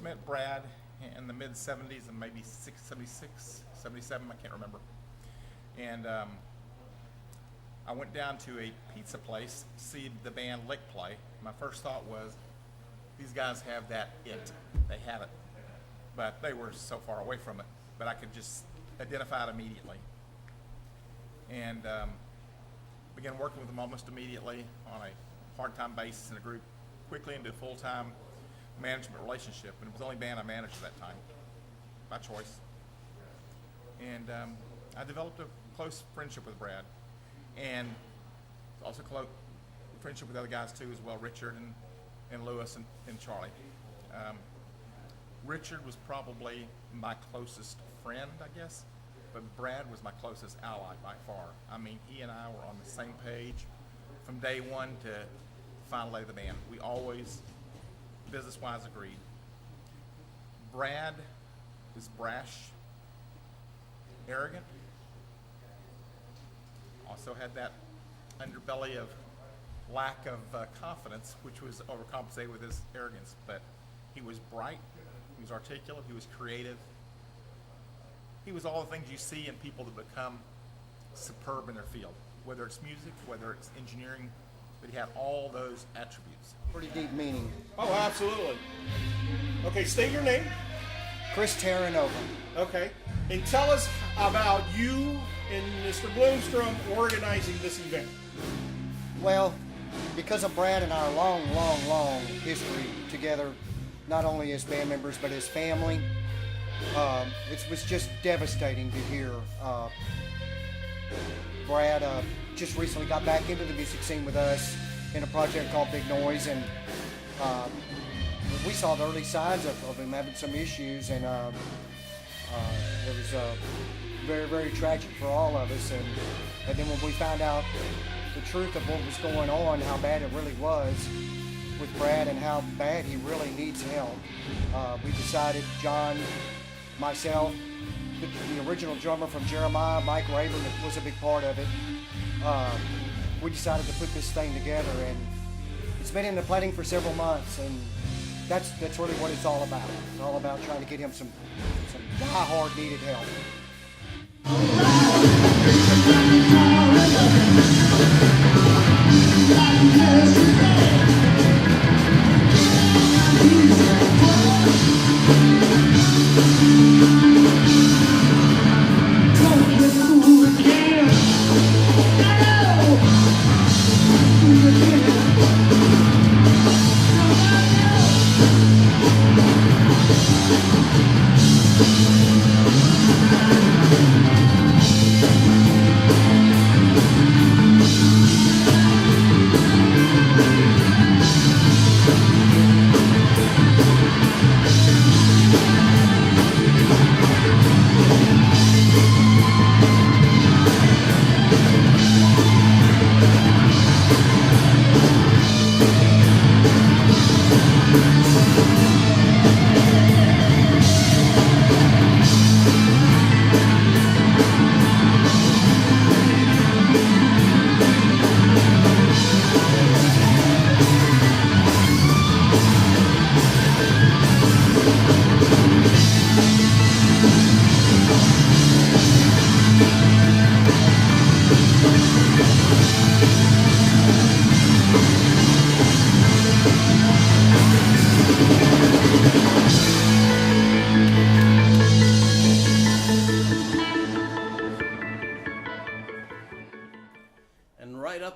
met Brad in the mid-'70s and maybe 76, 77, I can't remember. And I went down to a pizza place to see the band Lick play. My first thought was, these guys have that it. They have it. But they were so far away from it. But I could just identify it immediately. And began working with them almost immediately on a part-time basis in a group, quickly into a full-time management relationship. And it was the only band I managed at that time, by choice. And I developed a close friendship with Brad. And also close friendship with other guys too as well, Richard and Lewis and Charlie. Richard was probably my closest friend, I guess, but Brad was my closest ally by far. I mean, he and I were on the same page from day one to finally the band. We always, business-wise, agreed. Brad is brash, arrogant, also had that underbelly of lack of confidence, which was overcompensated with his arrogance. But he was bright, he was articulate, he was creative. He was all the things you see in people that become superb in their field, whether it's music, whether it's engineering, but he had all those attributes. Pretty deep meaning. Oh, absolutely. Okay, state your name. Chris Terranova. Okay, and tell us about you and Mr. Bloomstrom organizing this event. Well, because of Brad and our long history together, not only as band members but as family, it was just devastating to hear. Brad just recently got back into the music scene with us in a project called Big Noise, and we saw the early signs of him having some issues, and it was very, very tragic for all of us. And then when we found out the truth of what was going on, how bad it really was with Brad and how bad he really needs help, we decided, John, myself, the original drummer from Jeremiah, Mike Raven, that was a big part of it, we decided to put this thing together, and it's been in the planning for several months, and that's really what it's all about. It's all about trying to get him some die-hard needed help.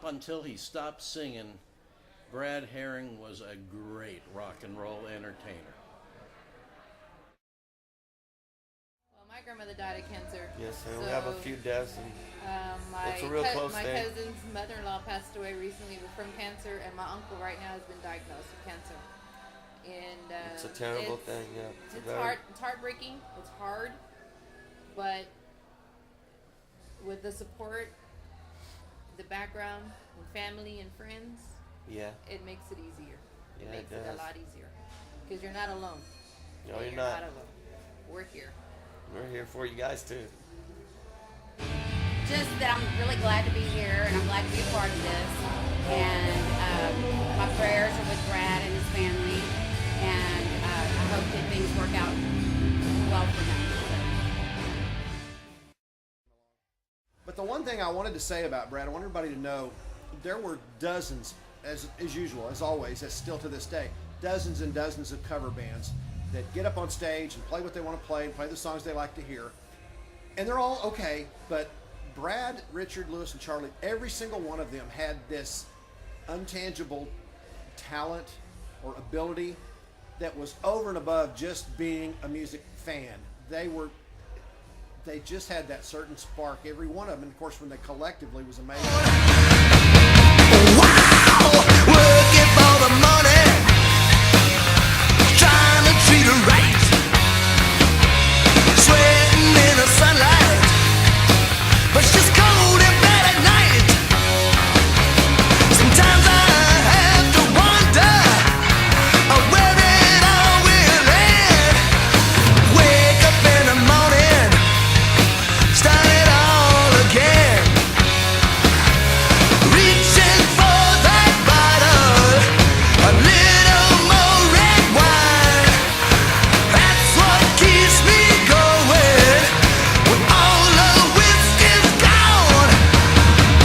Until he stopped singing, Brad Herring was a great rock and roll entertainer. Well, my grandmother died of cancer. Yes, and we have a few deaths. And it's a real close my thing. cousin's mother-in-law passed away recently from cancer, and my uncle right now has been diagnosed with cancer. And it's a terrible thing. Yeah, it's heartbreaking. It's hard, but with the support, the background, and family and friends, yeah, it makes it easier. Yeah, it makes it a lot easier because you're not alone. No, you're not not. alone. We're here. We're here for you guys too. Just that I'm really glad to be here, and I'm glad to be a part of this. And my prayers are with Brad and his family, and I hope that things one thing I wanted to say about Brad, I want everybody to know there were dozens, as usual, as always, as still to this day, dozens and dozens of cover bands that get up on stage and play what they want to play the songs they like to hear. And they're all okay, but Brad, Richard, Lewis, and Charlie, every single one of them had this untangible talent or ability that was over and above just being a music fan. They just had that certain spark, every one of them, and of course when they collectively was amazing. Wow, working for the money, trying to treat her right, sweating in the sunlight, but she's cold and bad at night. Sometimes I have to wonder where it all will end. Wake up in the morning, start it all again. Reaching for that bottle, a little more red wine. That's what keeps me going when all the whiskey's gone.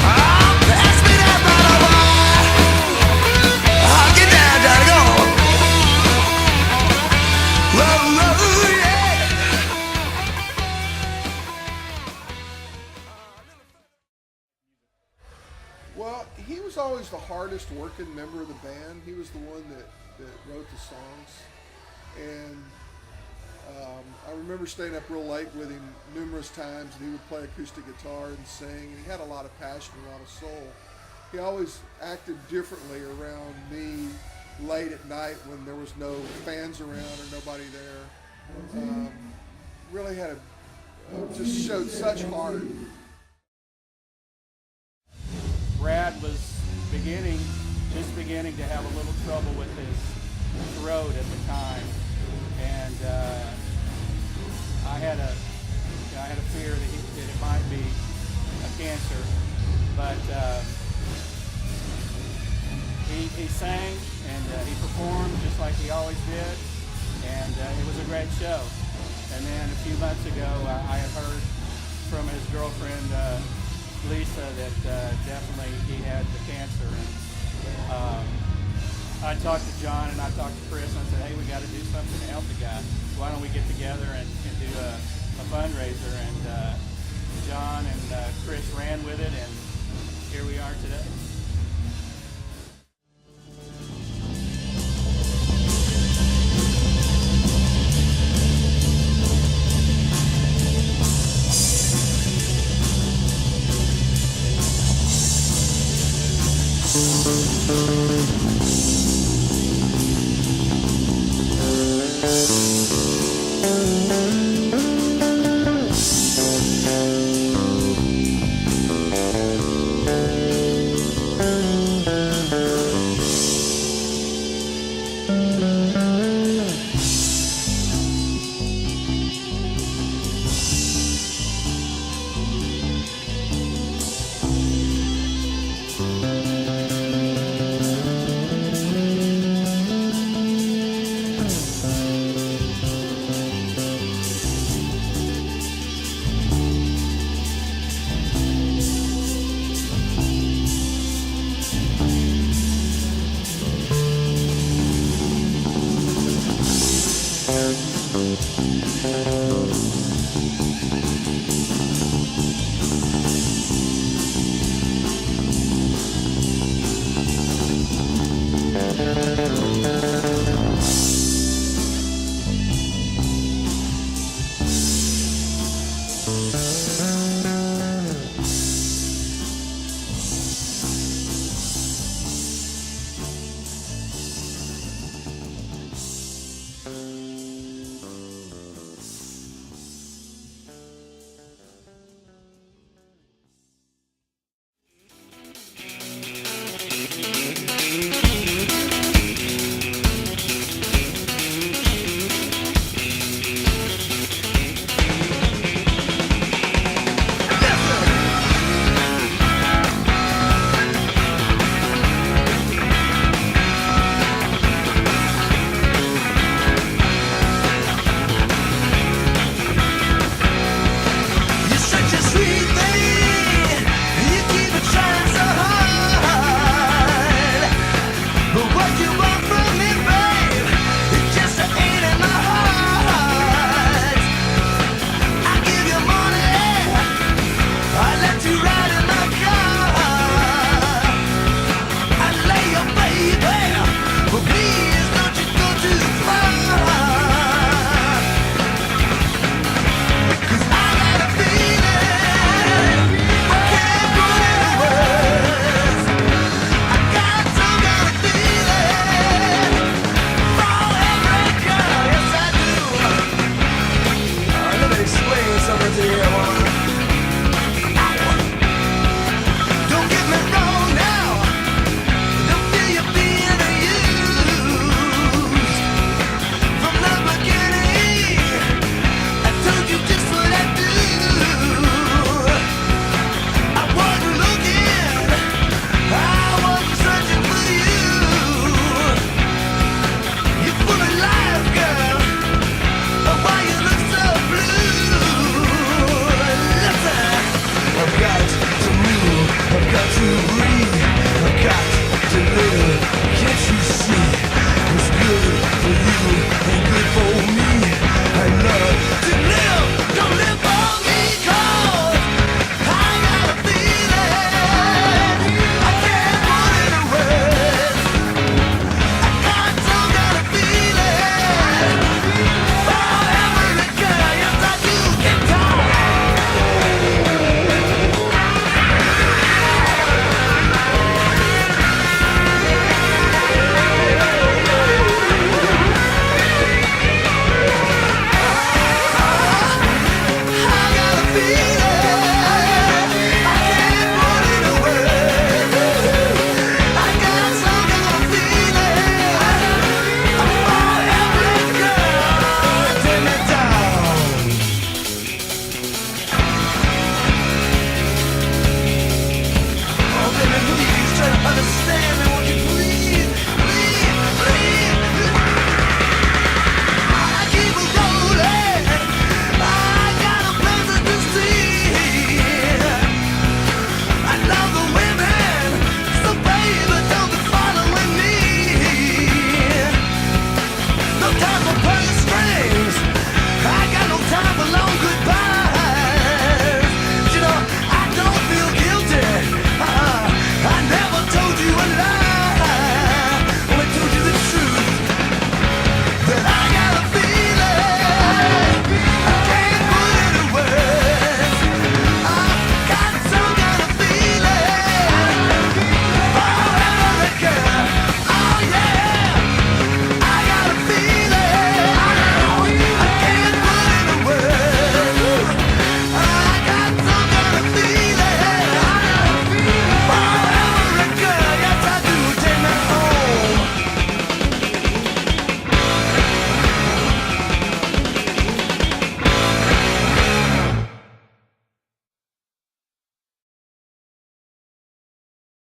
Oh, pass me that bottle of wine. I'll get down, gotta go. Whoa, whoa, yeah. Well, he was always the hardest working member of the band. He was the one that wrote the songs. And I remember staying up real late with him numerous times, and he would play acoustic guitar and sing, and he had a lot of passion, a lot of soul. He always acted differently around me late at night when there was no fans around or nobody there. Really had just showed such heart. Brad was just beginning to have a little trouble with his throat at the time, and I had a fear that it might be a cancer, but he sang and he performed just like he always did, and it was a great show. And then a few months ago, I had heard from his girlfriend Lisa that definitely he had the cancer, and I talked to John and I talked to Chris and I said, hey, we got to do something to help the guy. Why don't we get together and do a fundraiser? And John and Chris ran with it, and here we are today. cool.